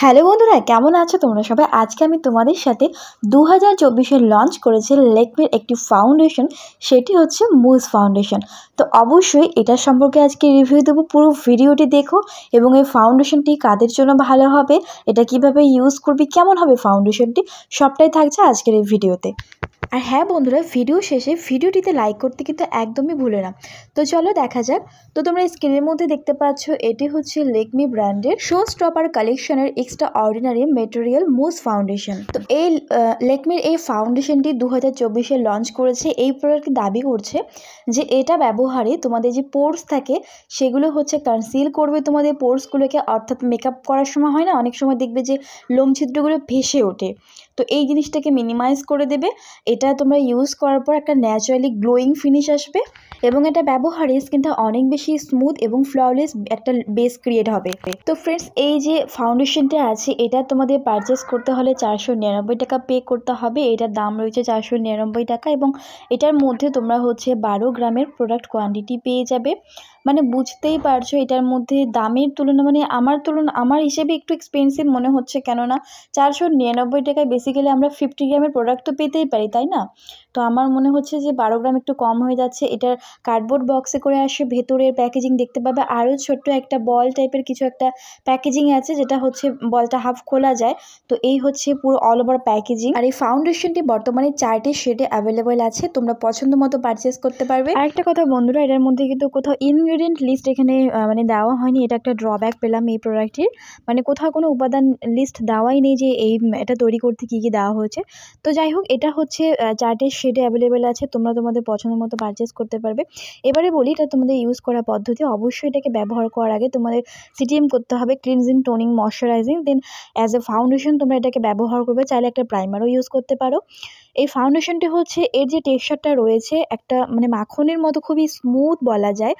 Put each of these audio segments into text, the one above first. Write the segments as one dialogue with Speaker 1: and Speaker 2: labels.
Speaker 1: Hello বন্ধুরা, কেমন আছো তোমরা সবাই? আজকে আমি তোমাদের সাথে 2024-এ লঞ্চ করেছে লেকমির একটি ফাউন্ডেশন, সেটি হচ্ছে মুজ ফাউন্ডেশন। তো অবশ্যই এটা সম্পর্কে আজকে রিভিউ দেবো, পুরো ভিডিওটি দেখো। এবং এই ফাউন্ডেশনটি কাদের জন্য ভালো হবে, এটা কিভাবে ইউজ করবি, কেমন হবে ফাউন্ডেশনটি, সবটাই থাকছে আজকের এই ভিডিওতে। আর হ্যাঁ বন্ধুরা, ভিডিও শেষে ভিডিওটিতে লাইক করতে কিন্তু একদমই ভুলে না। তো চলো দেখা যাক। তো তোমরা স্ক্রিনের মধ্যে দেখতে পাচ্ছ, এটি হচ্ছে লেকমি ব্র্যান্ডের শো স্টপার কালেকশনের এক্সট্রা অর্ডিনারি মেটেরিয়াল মুজ ফাউন্ডেশন। তো এই লেকমির এই ফাউন্ডেশনটি 2024-এ লঞ্চ করেছে। এই প্রোডাক্টটি দাবি করছে যে এটা ব্যবহারে তোমাদের যে পোর্স থাকে সেগুলো হচ্ছে কনসিল করবে তোমাদের পোর্সগুলোকে। অর্থাৎ মেকআপ করার সময় হয় না, অনেক সময় দেখবে যে লোম ছিদ্রগুলো ভেসে ওঠে, তো এই জিনিসটাকে মিনিমাইজ করে দেবে। এটা তোমরা ইউজ করার পর একটা ন্যাচারালি গ্লোয়িং ফিনিশ আসবে এবং এটা ব্যবহারে স্কিনটা অনেক বেশি স্মুথ এবং ফ্ললেস একটা বেস ক্রিয়েট হবে। তো ফ্রেন্ডস, এই যে ফাউন্ডেশনটা আছে এটা তোমাদের পারচেস করতে হলে 499 টাকা পে করতে হবে। এটার দাম রয়েছে 499 টাকা এবং এটার মধ্যে তোমরা হচ্ছে 12 গ্রামের প্রোডাক্ট কোয়ান্টিটি পেয়ে যাবে। মানে বুঝতেই পারছো এটার মধ্যে দামের তুলনা, মানে আমার হিসেবে একটু এক্সপেন্সিভ মনে হচ্ছে, কেননা 499 টাকায় বেসিক্যালি আমরা 50 গ্রামের প্রোডাক্ট তো পেতেই পারি, তাই না? তো আমার মনে হচ্ছে যে 12 গ্রাম একটু কম হয়ে যাচ্ছে। এটার কার্ডবোর্ড বক্সে করে আসে, ভেতরের প্যাকেজিং দেখতে পাবে আরও ছোট্ট একটা বল টাইপের কিছু একটা প্যাকেজিং আছে, যেটা হচ্ছে বলটা হাফ খোলা যায়। তো এই হচ্ছে পুরো অল ওভার প্যাকেজিং। আর এই ফাউন্ডেশনটি বর্তমানে 4টি শেডে অ্যাভেলেবেল আছে, তোমরা পছন্দ মতো পারচেস করতে পারবে। আর একটা কথা বন্ধুরা, এটার মধ্যে কিন্তু কোথাও ইনগ্রেডিয়েন্ট লিস্ট এখানে মানে দেওয়া হয়নি, এটা একটা ড্রব্যাক পেলাম এই প্রোডাক্টটির। মানে কোথাও কোনো উপাদান লিস্ট দেওয়াই নেই যে এটা তৈরি করতে কী কী দেওয়া হয়েছে। তো যাই হোক, এটা হচ্ছে 4টে শেডে অ্যাভেলেবেল আছে, তোমরা তোমাদের পছন্দ মতো পারচেস করতে পারবে। এবারে বলি এটা তোমাদের ইউজ করার পদ্ধতি। অবশ্যই এটাকে ব্যবহার করার আগে তোমাদের সিটিএম করতে হবে, cleansing, toning, moisturising. Then as a foundation তোমরা এটাকে ব্যবহার করবে, চাইলে একটা প্রাইমারও ইউজ করতে পারো। এই ফাউন্ডেশনটি হচ্ছে, এর যে টেক্সচারটা রয়েছে একটা মানে মাখনের মতো, খুবই স্মুথ বলা যায়,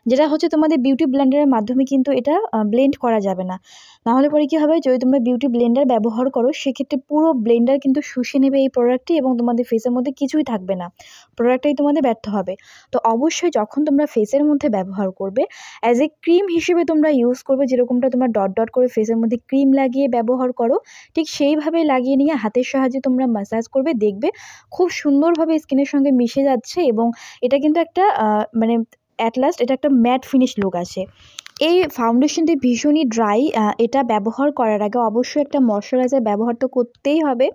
Speaker 1: যেটা হচ্ছে তোমাদের বিউটি ব্লেন্ডারের মাধ্যমে কিন্তু এটা ব্লেন্ড করা যাবে না। নাহলে পরে কী হবে, যদি তোমরা বিউটি ব্লেন্ডার ব্যবহার করো সেক্ষেত্রে পুরো ব্লেন্ডার কিন্তু শুষে নেবে এই প্রোডাক্টটি এবং তোমাদের ফেসের মধ্যে কিছুই থাকবে না, প্রোডাক্টটাই তোমাদের ব্যর্থ হবে। তো অবশ্যই যখন তোমরা ফেসের মধ্যে ব্যবহার করবে, অ্যাজ এ ক্রিম হিসেবে তোমরা ইউজ করবে। যেরকমটা তোমরা ডট ডট করে ফেসের মধ্যে ক্রিম লাগিয়ে ব্যবহার করো, ঠিক সেইভাবে লাগিয়ে নিয়ে হাতের সাহায্যে তোমরা ম্যাসাজ করবে, দেখবে খুব সুন্দরভাবে স্কিনের সঙ্গে মিশে যাচ্ছে এবং এটা কিন্তু একটা মানে অ্যাট লাস্ট এটা একটা ম্যাট ফিনিশ লুক আসে। এই ফাউন্ডেশনটি ভীষণই ড্রাই। এটা ব্যবহার করার আগে অবশ্যই একটা ময়শ্চারাইজার ব্যবহার তো করতেই হবে।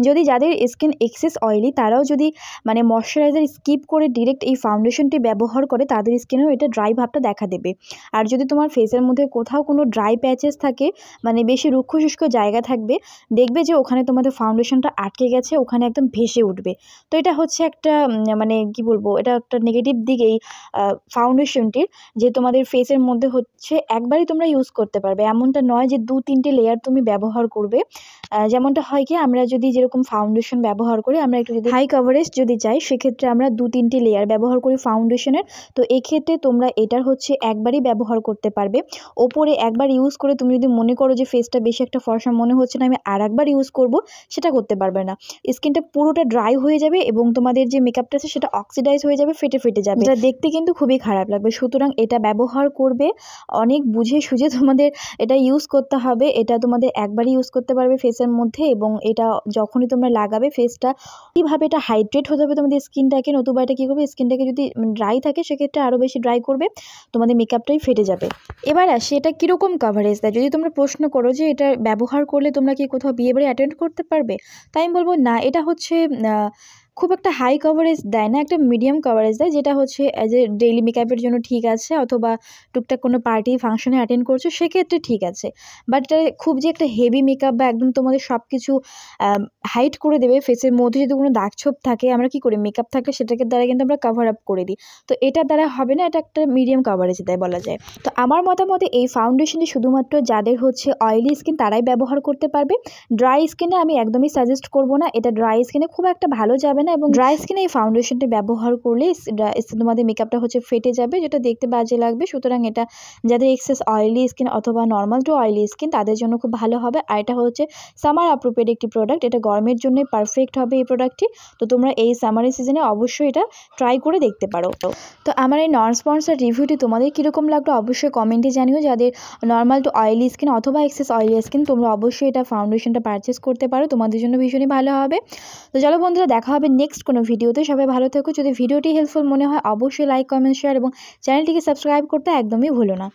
Speaker 1: যদি যাদের স্কিন এক্সেস অয়েলি, তারাও যদি মানে ময়শ্চারাইজার স্কিপ করে ডিরেক্ট এই ফাউন্ডেশনটি ব্যবহার করে, তাদের স্কিনেও এটা ড্রাই ভাবটা দেখা দেবে। আর যদি তোমার ফেসের মধ্যে কোথাও কোনো ড্রাই প্যাচেস থাকে, মানে বেশি রুক্ষ শুষ্ক জায়গা থাকবে, দেখবে যে ওখানে তোমাদের ফাউন্ডেশনটা আটকে গেছে, ওখানে একদম ভেসে উঠবে। তো এটা হচ্ছে একটা মানে কি বলবো, এটা একটা নেগেটিভ দিক এই ফাউন্ডেশনটির, যে তোমাদের ফেসের মধ্যে হচ্ছে একবারই তোমরা ইউজ করতে পারবে, এমনটা নয় যে 2-3টে লেয়ার তুমি ব্যবহার করবে। যেমনটা হয় কি, আমরা যদি যেরকম ফাউন্ডেশন ব্যবহার করি, আমরা একটু যদি হাই কভারেজ যদি চাই, সেক্ষেত্রে আমরা 2-3টে লেয়ার ব্যবহার করি ফাউন্ডেশনের। তো এক্ষেত্রে তোমরা এটার হচ্ছে একবারই ব্যবহার করতে পারবে। ওপরে একবার ইউজ করে তুমি যদি মনে করো যে ফেসটা বেশি একটা ফর্সা মনে হচ্ছে না, আমি আর একবার ইউজ করব, সেটা করতে পারবে না। স্কিনটা পুরোটা ড্রাই হয়ে যাবে এবং তোমাদের যে মেকআপটা আছে সেটা অক্সিডাইজ হয়ে যাবে, ফেটে ফেটে যাবে, এটা দেখতে কিন্তু খুবই খারাপ লাগবে। সুতরাং এটা ব্যবহার করবে অনেক বুঝে সুঝে, তোমাদের এটা ইউজ করতে হবে। এটা তোমাদের একবারই ইউজ করতে পারবে ফেসের মধ্যে এবং এটা যখনই তোমরা লাগাবে ফেসটা কীভাবে এটা হাইড্রেট হতে হবে তোমাদের স্কিনটাকে, নতুবা এটা কী করবে, স্কিনটাকে যদি ড্রাই থাকে সেক্ষেত্রে আরও বেশি ড্রাই করবে, তোমাদের মেকআপটাই ফেটে যাবে। এবার আসি এটা কীরকম কাভারেজ দেয়। যদি তোমরা প্রশ্ন করো যে এটা ব্যবহার করলে তোমরা কি কোথাও বিয়েবাড়ি অ্যাটেন্ড করতে পারবে, তাই আমি বলবো না, এটা হচ্ছে খুব একটা হাই কভারেজ দেয় না, একটা মিডিয়াম কভারেজ দেয়, যেটা হচ্ছে অ্যাজ এ ডেইলি মেকআপের জন্য ঠিক আছে, অথবা টুকটাক কোনো পার্টি ফাংশনে অ্যাটেন্ড করছো সেক্ষেত্রে ঠিক আছে। বাট এটা খুব যে একটা হেভি মেকআপ বা একদম তোমাদের সব কিছু হাইড করে দেবে, ফেসের মধ্যে যদি কোনো দাগ ছোপ থাকে, আমরা কি করি মেকআপ থাকলে সেটাকে দ্বারা কিন্তু আমরা কভার আপ করে দিই, তো এটার দ্বারা হবে না, এটা একটা মিডিয়াম কভারেজ দেয় বলা যায়। তো আমার মতামতে এই ফাউন্ডেশনটি শুধুমাত্র যাদের হচ্ছে অয়েলি স্কিন তারাই ব্যবহার করতে পারবে। ড্রাই স্কিনে আমি একদমই সাজেস্ট করব না, এটা ড্রাই স্কিনে খুব একটা ভালো যাবে না। না এবং ড্রাই স্কিনে এই ফাউন্ডেশনটা ব্যবহার করলে তোমাদের মেকআপটা হচ্ছে ফেটে যাবে, যেটা দেখতে বাজে লাগবে। সুতরাং এটা যাদের এক্সেস অয়েলি স্কিন অথবা নর্মাল টু অয়েলি স্কিন তাদের জন্য খুব ভালো হবে। আর এটা হচ্ছে সামার অ্যাপ্রোপ্রিয়েট একটি প্রোডাক্ট, এটা গরমের জন্য পারফেক্ট হবে এই প্রোডাক্টটি। তো তোমরা এই সামারের সিজনে অবশ্যই এটা ট্রাই করে দেখতে পারো। তো আমার এই নন স্পন্সর রিভিউটি তোমাদের কীরকম লাগলো অবশ্যই কমেন্টে জানিও। যাদের নর্মাল টু অয়েলি স্কিন অথবা এক্সেস অয়েলি স্কিন তোমরা অবশ্যই এটা ফাউন্ডেশনটা পারচেস করতে পারো, তোমাদের জন্য ভীষণই ভালো হবে। তো চলো বন্ধুরা, দেখা হবে নেক্সট কোনো ভিডিওতে। সবাই ভালো থেকো। যদি ভিডিওটি হেল্পফুল মনে হয় অবশ্যই লাইক, কমেন্ট, শেয়ার এবং চ্যানেলটিকে সাবস্ক্রাইব করতে একদমই ভুলো না।